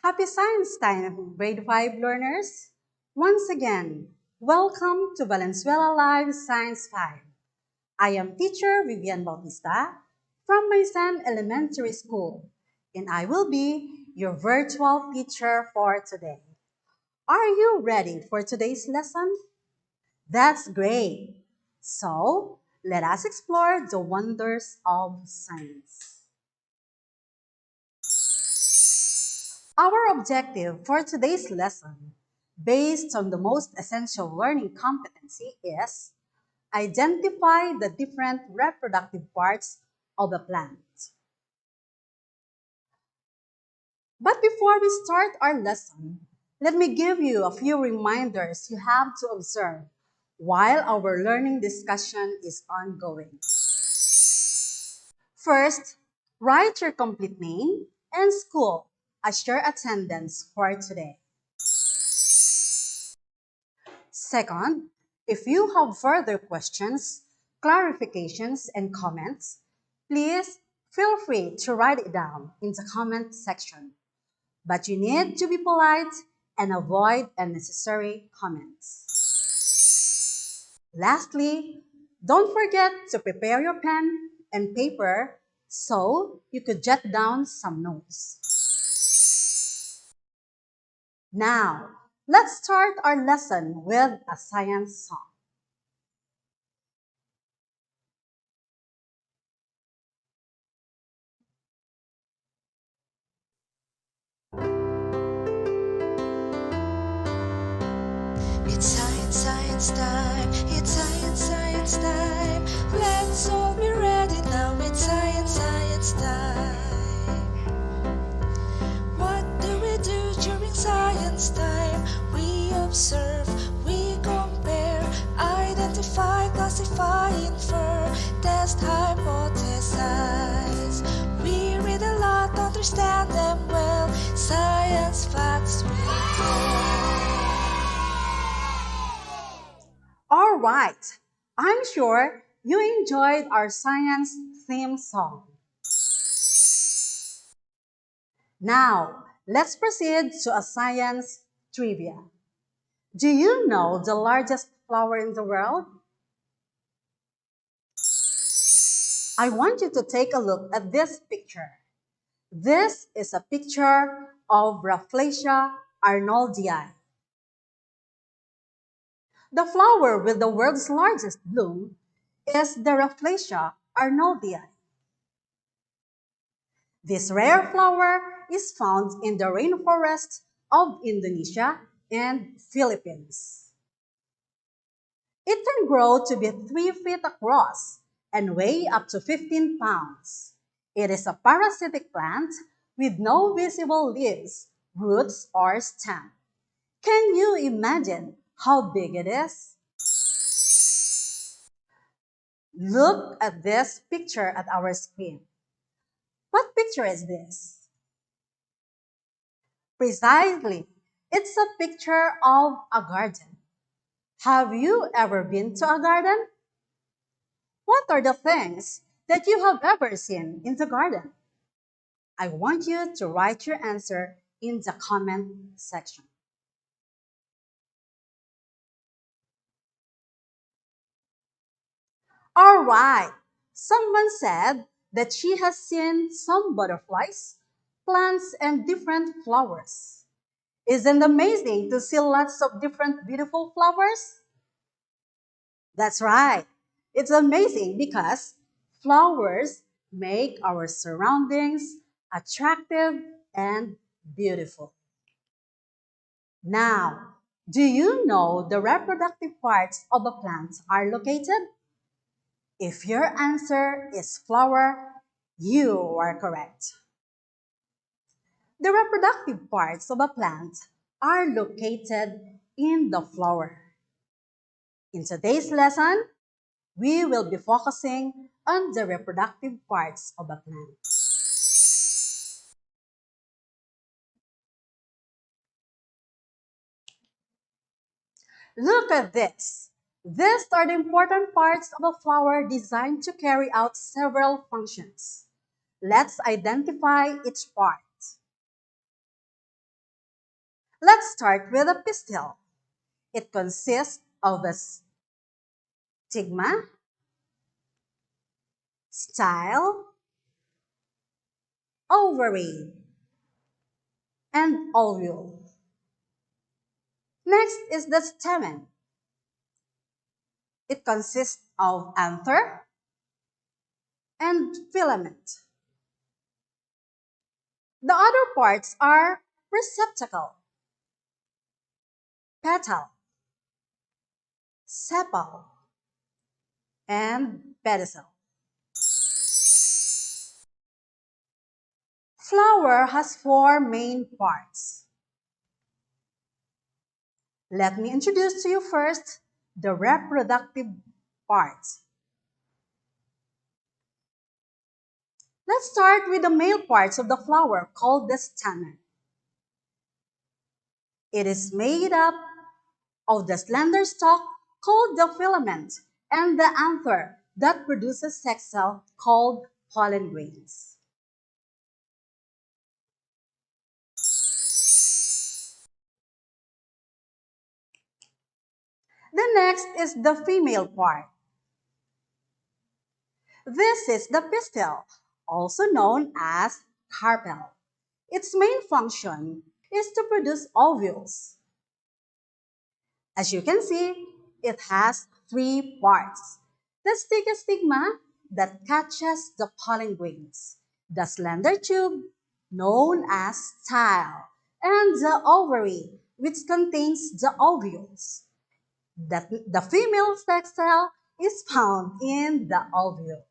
Happy Science Time, grade 5 learners! Once again, welcome to Valenzuela Live Science 5. I am teacher Vivian Bautista from Maysan Elementary School, and I will be your virtual teacher for today. Are you ready for today's lesson? That's great! So, let us explore the wonders of science. Our objective for today's lesson, based on the most essential learning competency, is identify the different reproductive parts of a plant. But before we start our lesson, let me give you a few reminders you have to observe while our learning discussion is ongoing. First, write your complete name and school as your attendance for today. Second, if you have further questions, clarifications, and comments, please feel free to write it down in the comment section. But you need to be polite and avoid unnecessary comments. Lastly, don't forget to prepare your pen and paper so you could jot down some notes. Now, let's start our lesson with a science song. It's science, science time. It's science, science time. Let's all be ready now. It's science, science time. What do we do during science time? We observe, we compare, identify, classify, infer, test, hypothesize. We read a lot, understand them well. Science facts we tell. All right, I'm sure you enjoyed our science theme song. Now, let's proceed to a science trivia. Do you know the largest flower in the world? I want you to take a look at this picture. This is a picture of Rafflesia arnoldii. The flower with the world's largest bloom is the Rafflesia arnoldii. This rare flower is found in the rainforests of Indonesia and Philippines. It can grow to be 3 feet across and weigh up to 15 pounds. It is a parasitic plant with no visible leaves, roots, or stem. Can you imagine how big it is? Look at this picture at our screen. What picture is this? Precisely, it's a picture of a garden. Have you ever been to a garden? What are the things that you have ever seen in the garden? I want you to write your answer in the comment section. All right, someone said that she has seen some butterflies, plants, and different flowers. Isn't it amazing to see lots of different beautiful flowers? That's right. It's amazing because flowers make our surroundings attractive and beautiful. Now, do you know the reproductive parts of a plant are located? If your answer is flower, you are correct. The reproductive parts of a plant are located in the flower. In today's lesson, we will be focusing on the reproductive parts of a plant. Look at this. These are the important parts of a flower designed to carry out several functions. Let's identify each part. Let's start with a pistil. It consists of a stigma, style, ovary, and ovule. Next is the stamen. It consists of anther and filament. The other parts are receptacle, petal, sepal, and pedicel. Flower has four main parts. Let me introduce to you first the reproductive parts. Let's start with the male parts of the flower called the stamen. It is made up of the slender stalk called the filament and the anther that produces sex cell called pollen grains. The next is the female part. This is the pistil, also known as carpel. Its main function is to produce ovules. As you can see, it has three parts. The stigma that catches the pollen grains, the slender tube known as style, and the ovary which contains the ovules. The female sex cell is found in the ovule.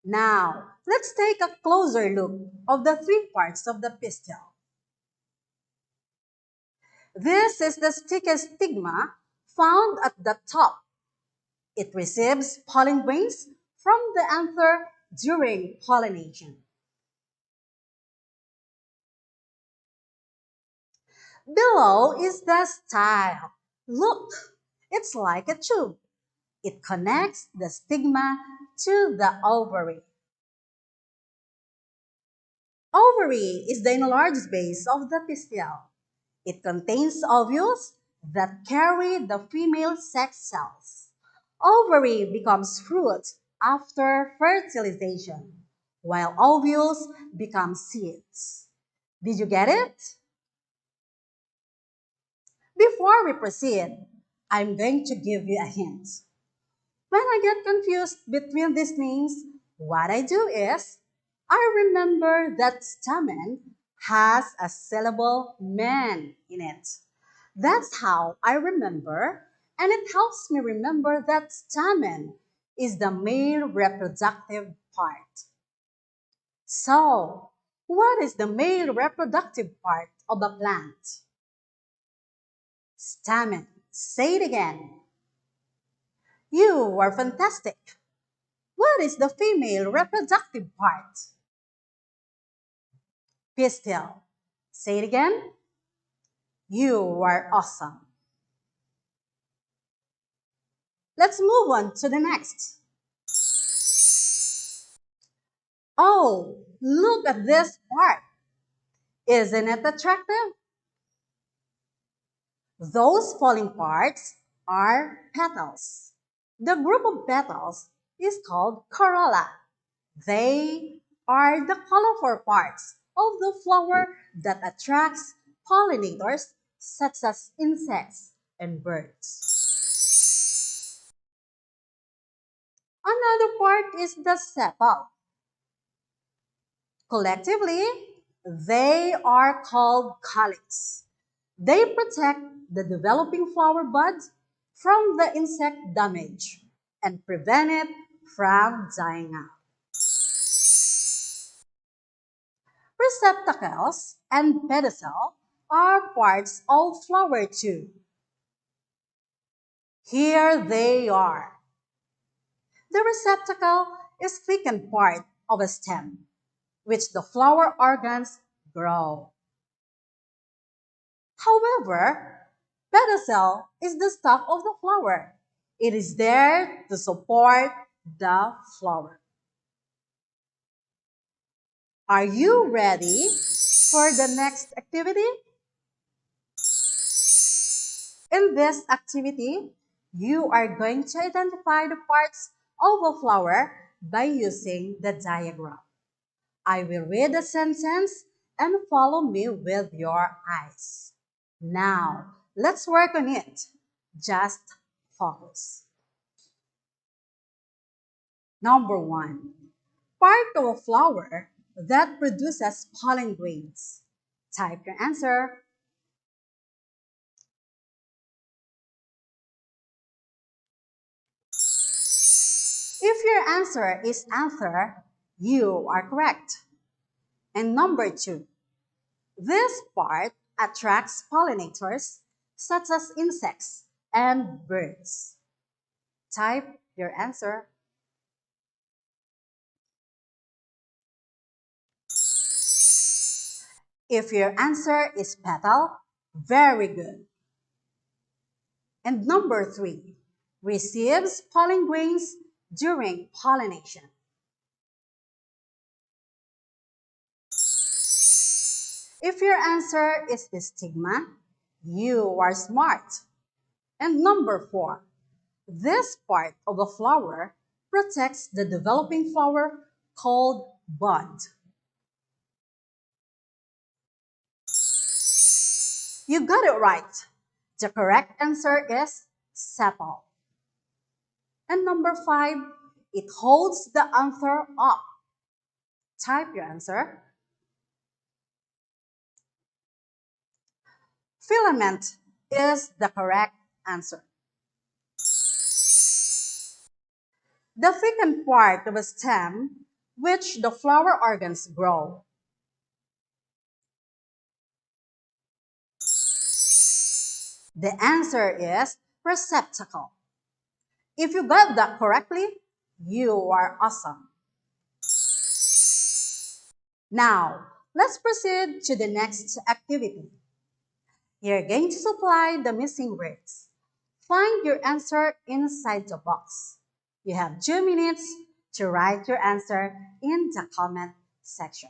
Now, let's take a closer look of the three parts of the pistil. This is the stigma found at the top. It receives pollen grains from the anther during pollination. Below is the style. Look, it's like a tube. It connects the stigma to the ovary. Ovary is the enlarged base of the pistil. It contains ovules that carry the female sex cells. Ovary becomes fruit after fertilization, while ovules become seeds. Did you get it? Before we proceed, I'm going to give you a hint. When I get confused between these names, what I do is I remember that stamen has a syllable man in it. That's how I remember, and it helps me remember that stamen is the male reproductive part. So, what is the male reproductive part of a plant? Stamen. Say it again. You are fantastic. What is the female reproductive part? Pistil. Say it again. You are awesome. Let's move on to the next. Oh, look at this part. Isn't it attractive? Those falling parts are petals. The group of petals is called corolla. They are the colorful parts of the flower that attracts pollinators such as insects and birds. Another part is the sepal. Collectively, they are called calyx. They protect the developing flower buds from the insect damage and prevent it from dying out. Receptacles and pedicel are parts of flower too. Here they are. The receptacle is thickened part of a stem, which the flower organs grow. However, pedicel is the stalk of the flower. It is there to support the flower. Are you ready For the next activity, in this activity, you are going to identify the parts of a flower by using the diagram. I will read the sentence and follow me with your eyes. Now, let's work on it. Just focus. Number one, part of a flower that produces pollen grains. Type your answer. If your answer is anther, you are correct. And number two, this part attracts pollinators such as insects and birds. Type your answer. If your answer is petal, very good. And number three, receives pollen grains during pollination. If your answer is the stigma, you are smart. And number four, this part of a flower protects the developing flower called bud. You got it right. The correct answer is sepal. And number five, it holds the anther up. Type your answer. Filament is the correct answer. The thickened part of a stem which the flower organs grow. The answer is receptacle. If you got that correctly, you are awesome. Now, let's proceed to the next activity. You're going to supply the missing words. Find your answer inside the box. You have 2 minutes to write your answer in the comment section.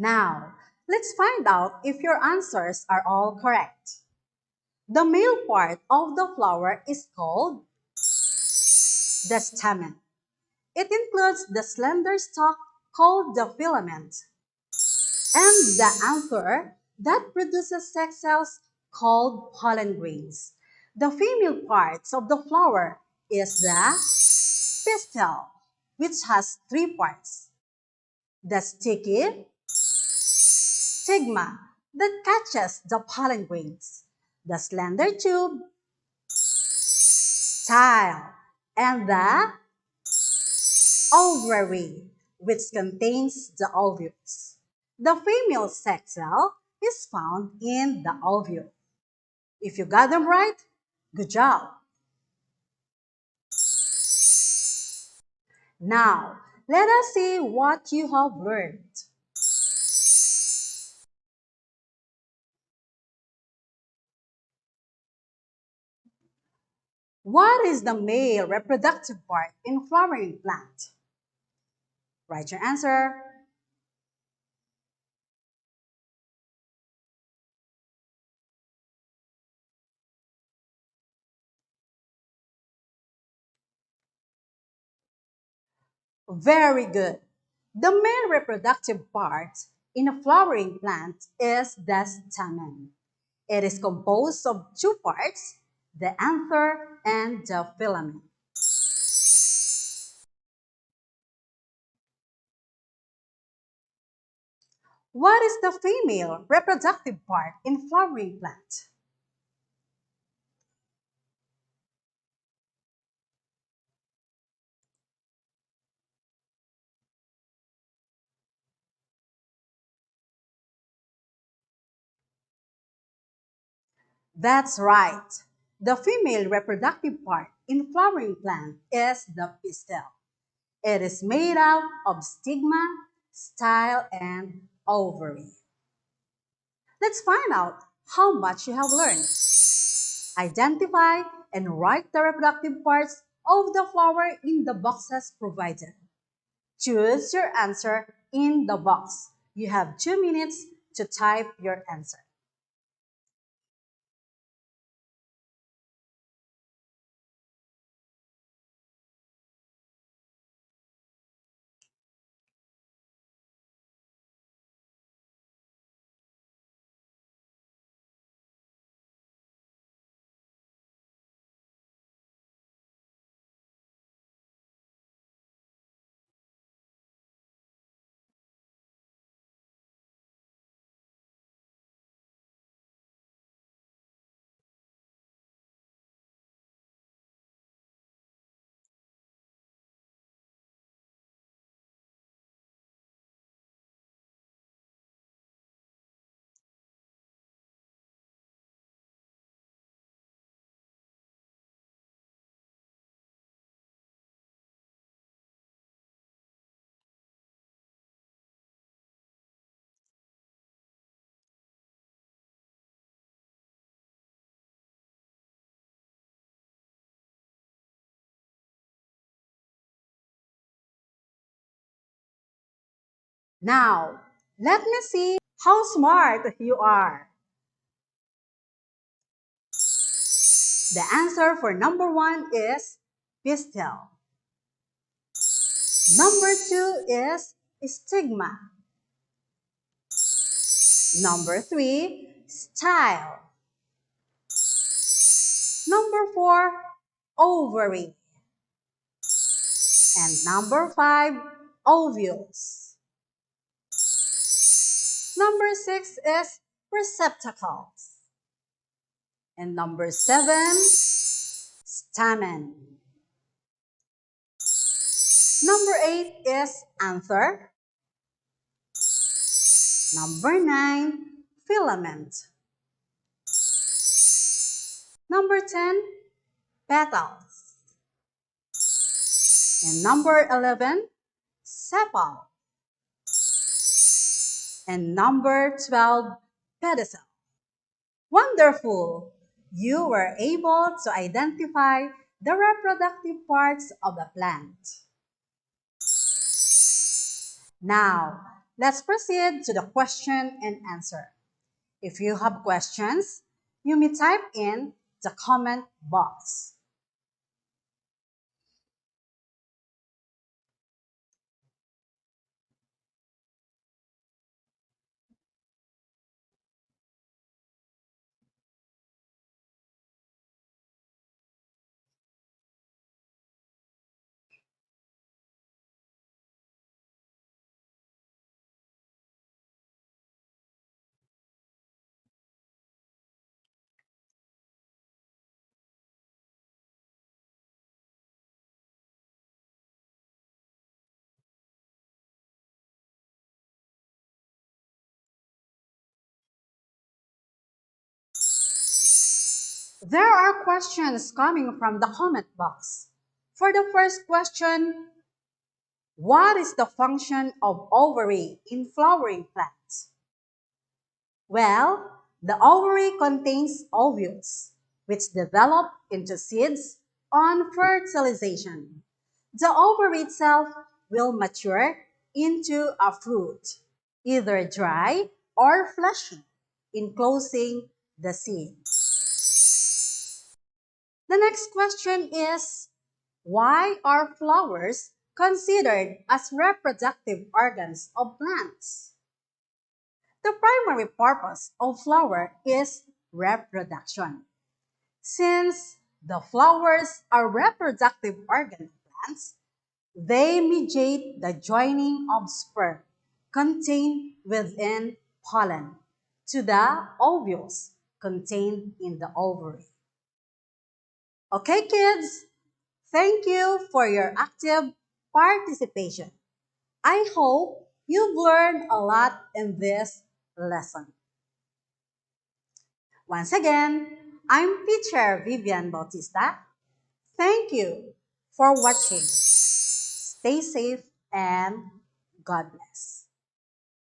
Now, let's find out if your answers are all correct. The male part of the flower is called the stamen. It includes the slender stalk called the filament and the anther that produces sex cells called pollen grains. The female parts of the flower is the pistil, which has three parts. The sticky stigma that catches the pollen grains, the slender tube, style, and the ovary, which contains the ovules. The female sex cell is found in the ovule. If you got them right, good job. Now, let us see what you have learned. What is the male reproductive part in flowering plant? Write your answer. Very good. The male reproductive part in a flowering plant is the stamen. It is composed of two parts, the anther and the filament. What is the female reproductive part in flowering plant? That's right. The female reproductive part in flowering plant is the pistil. It is made up of stigma, style, and ovary. Let's find out how much you have learned. Identify and write the reproductive parts of the flower in the boxes provided. Choose your answer in the box. You have 2 minutes to type your answer. Now, let me see how smart you are. The answer for number one is pistil. Number two is stigma. Number three, style. Number four, ovary. And number five, ovules. Number six is receptacles. And number seven, stamen. Number eight is anther. Number nine, filament. Number 10, petals. And number 11, sepal. And number 12, pedicel. Wonderful! You were able to identify the reproductive parts of the plant. Now, let's proceed to the question and answer. If you have questions, you may type in the comment box. There are questions coming from the comment box. For the first question, what is the function of ovary in flowering plants? Well, the ovary contains ovules, which develop into seeds on fertilization. The ovary itself will mature into a fruit, either dry or fleshy, enclosing the seed. The next question is, why are flowers considered as reproductive organs of plants? The primary purpose of flower is reproduction. Since the flowers are reproductive organ of plants, they mediate the joining of sperm. contained within pollen to the ovules contained in the ovary. Okay, kids, thank you for your active participation. I hope you've learned a lot in this lesson. Once again, I'm teacher Vivian Bautista. Thank you for watching. Stay safe and God bless.